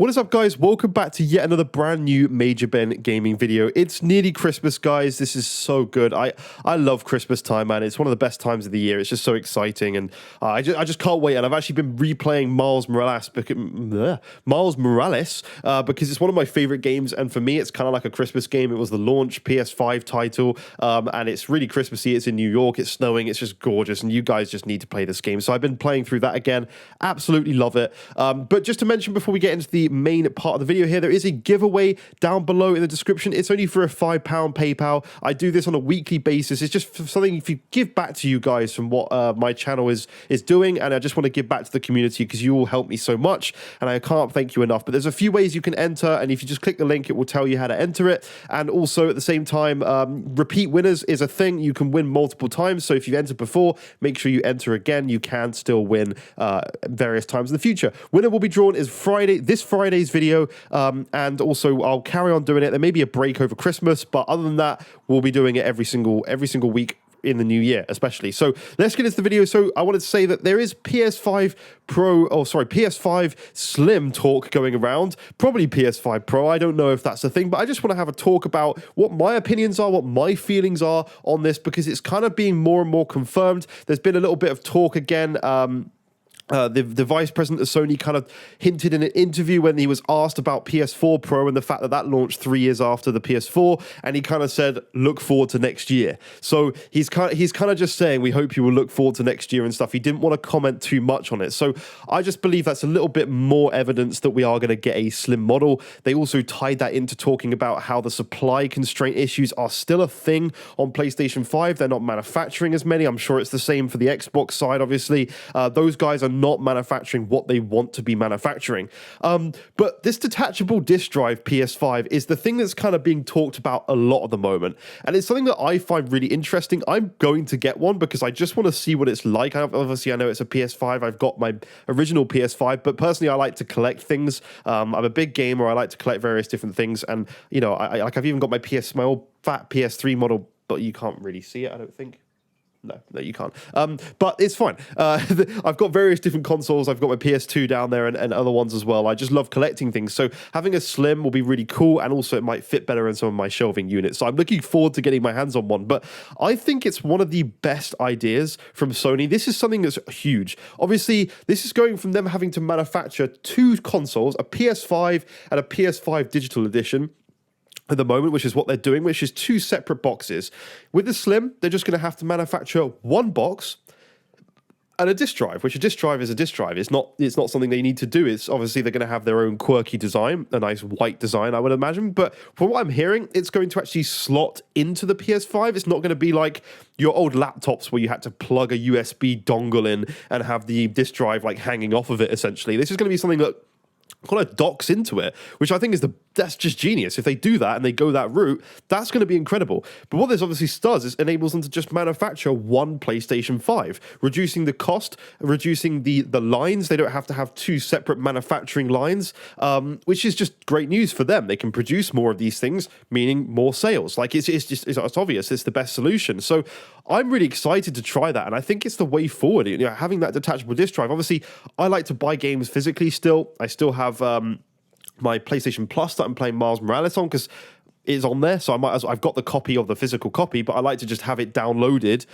What is up, guys? Welcome back to yet another brand new Major Ben gaming video. It's nearly Christmas, guys. This is so good. I love Christmas time, man. It's one of the best times of the year. It's just so exciting, and I just can't wait. And I've actually been replaying Miles Morales because it's one of my favorite games, and for me, it's kind of like a Christmas game. It was the launch PS5 title, and it's really Christmassy. It's in New York. It's snowing. It's just gorgeous, and you guys just need to play this game. So I've been playing through that again. Absolutely love it. But just to mention before we get into the main part of the video here, there is a giveaway down below in the description. It's only for a £5 PayPal. I do this on a weekly basis. It's just something if you give back to you guys from what my channel is doing, and I just want to give back to the community because you all help me so much, and I can't thank you enough. But there's a few ways you can enter, and if you just click the link, it will tell you how to enter it. And also at the same time, repeat winners is a thing. You can win multiple times, so if you've entered before, make sure you enter again. You can still win various times in the future. Winner will be drawn is this Friday's video, and also I'll carry on doing it. There may be a break over Christmas, but other than that, we'll be doing it every single week in the new year, especially. So let's get into the video. So I wanted to say that there is PS5 Slim talk going around, probably PS5 Pro. I don't know if that's the thing, but I just want to have a talk about what my opinions are, what my feelings are on this, because it's kind of being more and more confirmed. There's been a little bit of talk again. The vice president of Sony kind of hinted in an interview when he was asked about PS4 Pro and the fact that that launched 3 years after the PS4, and he kind of said, look forward to next year. So he's kind of just saying, we hope you will look forward to next year and stuff. He didn't want to comment too much on it. So I just believe that's a little bit more evidence that we are going to get a slim model. They also tied that into talking about how the supply constraint issues are still a thing on PlayStation 5. They're not manufacturing as many. I'm sure it's the same for the Xbox side, obviously. Those guys are not manufacturing what they want to be manufacturing. But this detachable disk drive PS5 is the thing that's kind of being talked about a lot at the moment. And it's something that I find really interesting. I'm going to get one because I just want to see what it's like. Obviously, I know it's a PS5. I've got my original PS5, but personally, I like to collect things. I'm a big gamer. I like to collect various different things. And, you know, I've even got my old fat PS3 model, but you can't really see it, I don't think. No, you can't. But it's fine. I've got various different consoles. I've got my PS2 down there and other ones as well. I just love collecting things. So having a Slim will be really cool, and also it might fit better in some of my shelving units. So I'm looking forward to getting my hands on one. But I think it's one of the best ideas from Sony. This is something that's huge. Obviously, this is going from them having to manufacture two consoles, a PS5 and a PS5 Digital Edition, at the moment, which is what they're doing, which is two separate boxes. With the Slim, they're just going to have to manufacture one box and a disk drive, which a disk drive is a disk drive. It's not something they need to do. It's obviously they're going to have their own quirky design, a nice white design, I would imagine. But from what I'm hearing, it's going to actually slot into the PS5. It's not going to be like your old laptops where you had to plug a USB dongle in and have the disk drive like hanging off of it, essentially. This is going to be something that kind of docks into it, which I think is that's just genius. If they do that and they go that route, that's going to be incredible. But what this obviously does is enables them to just manufacture one PlayStation 5, reducing the cost, reducing the lines. They don't have to have two separate manufacturing lines, which is just great news for them. They can produce more of these things, meaning more sales. Like it's obvious. It's the best solution. So I'm really excited to try that, and I think it's the way forward. You know, having that detachable disk drive. Obviously, I like to buy games physically. I still have my PlayStation Plus that I'm playing Miles Morales on because it's on there, so I've got the copy of the physical copy, but I like to just have it downloaded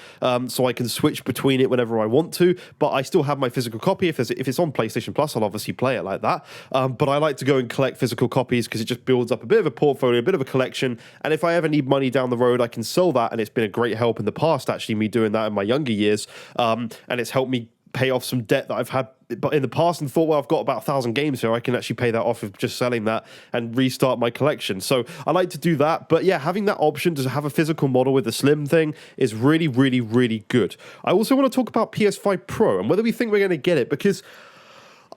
so I can switch between it whenever I want to. But I still have my physical copy. If it's on PlayStation Plus, I'll obviously play it like that. But I like to go and collect physical copies because it just builds up a bit of a portfolio, a bit of a collection. And if I ever need money down the road, I can sell that. And it's been a great help in the past, actually, me doing that in my younger years. And it's helped me pay off some debt that I've had in the past and thought, well, I've got about 1,000 games here. I can actually pay that off of just selling that and restart my collection. So I like to do that. But yeah, having that option to have a physical model with the Slim thing is really, really, really good. I also want to talk about PS5 Pro and whether we think we're going to get it, because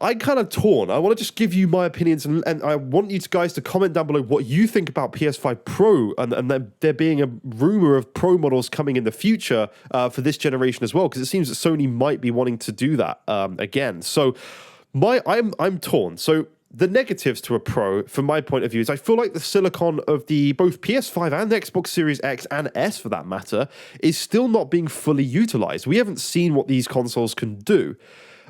I'm kind of torn. I want to just give you my opinions, and I want you guys to comment down below what you think about PS5 Pro and there being a rumor of Pro models coming in the future for this generation as well, because it seems that Sony might be wanting to do that again. So I'm torn. So the negatives to a Pro, from my point of view, is I feel like the silicon of the both PS5 and Xbox Series X and S, for that matter, is still not being fully utilized. We haven't seen what these consoles can do.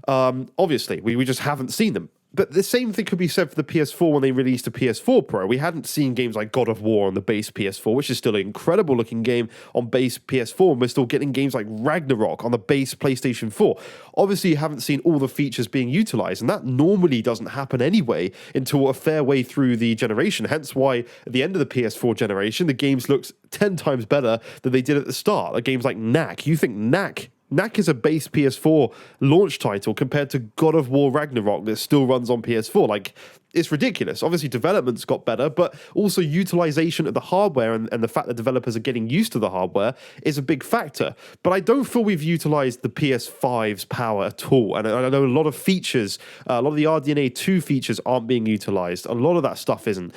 Obviously, we just haven't seen them. But the same thing could be said for the PS4 when they released a PS4 Pro. We hadn't seen games like God of War on the base PS4, which is still an incredible looking game on base PS4, and we're still getting games like Ragnarok on the base PlayStation 4. Obviously, you haven't seen all the features being utilized, and that normally doesn't happen anyway until a fair way through the generation. Hence why at the end of the PS4 generation, the games looked 10 times better than they did at the start. Like games like Knack. You think Knack is a base PS4 launch title compared to God of War Ragnarok that still runs on PS4. Like, it's ridiculous. Obviously, development's got better, but also utilization of the hardware and the fact that developers are getting used to the hardware is a big factor. But I don't feel we've utilized the PS5's power at all. And I know a lot of features, a lot of the RDNA 2 features aren't being utilized. A lot of that stuff isn't.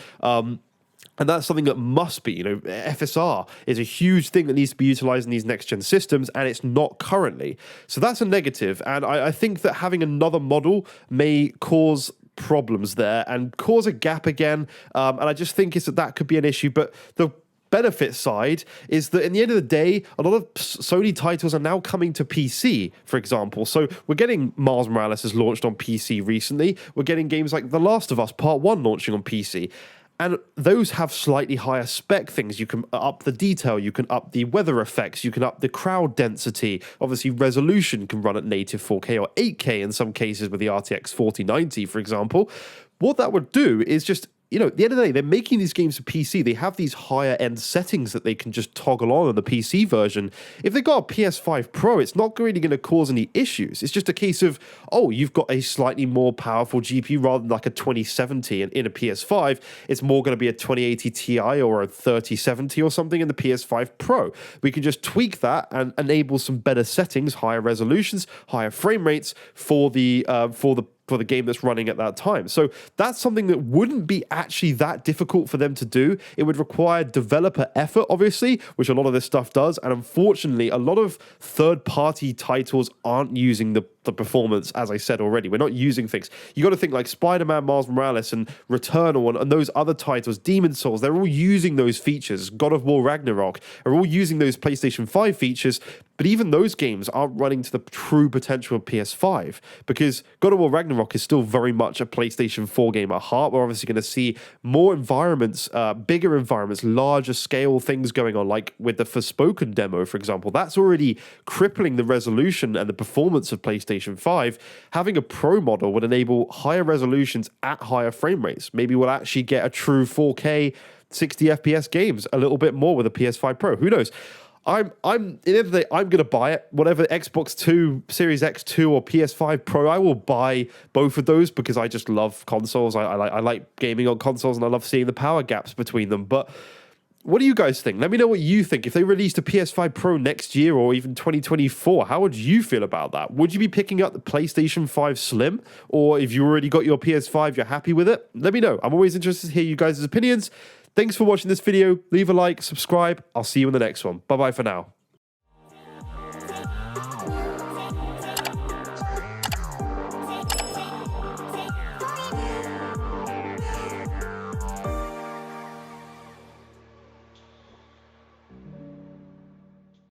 And that's something that must be, FSR is a huge thing that needs to be utilized in these next-gen systems, and it's not currently. So that's a negative, and I think that having another model may cause problems there and cause a gap again, and I just think that could be an issue, but the benefit side is that in the end of the day, a lot of Sony titles are now coming to PC, for example. So we're getting Miles Morales has launched on PC recently. We're getting games like The Last of Us Part 1 launching on PC. And those have slightly higher spec things. You can up the detail, you can up the weather effects, you can up the crowd density. Obviously, resolution can run at native 4K or 8K in some cases with the RTX 4090, for example. What that would do is just, at the end of the day, they're making these games for PC. They have these higher end settings that they can just toggle on in the PC version. If they got a PS5 Pro, it's not really going to cause any issues. It's just a case of, you've got a slightly more powerful GPU rather than like a 2070 in a PS5. It's more going to be a 2080 Ti or a 3070 or something in the PS5 Pro. We can just tweak that and enable some better settings, higher resolutions, higher frame rates for the game that's running at that time. So that's something that wouldn't be actually that difficult for them to do. It would require developer effort, obviously, which a lot of this stuff does. And unfortunately, a lot of third-party titles aren't using the performance, as I said already. We're not using things. You got to think like Spider-Man, Miles Morales, and Returnal, and those other titles, Demon Souls, they're all using those features. God of War Ragnarok are all using those PlayStation 5 features, but even those games aren't running to the true potential of PS5 because God of War Ragnarok is still very much a PlayStation 4 game at heart. We're obviously going to see more environments, bigger environments, larger scale things going on, like with the Forspoken demo, for example. That's already crippling the resolution and the performance of PlayStation 5. Having a Pro model would enable higher resolutions at higher frame rates. Maybe we'll actually get a true 4K 60 FPS games a little bit more with a PS5 Pro. Who knows? I'm in the end of the day, I'm going to buy it. Whatever Xbox 2, Series X2 or PS5 Pro, I will buy both of those because I just love consoles. I like gaming on consoles and I love seeing the power gaps between them. But what do you guys think? Let me know what you think. If they released a PS5 Pro next year or even 2024, how would you feel about that? Would you be picking up the PlayStation 5 Slim? Or if you already got your PS5, you're happy with it? Let me know. I'm always interested to hear you guys' opinions. Thanks for watching this video. Leave a like, subscribe. I'll see you in the next one. Bye-bye for now.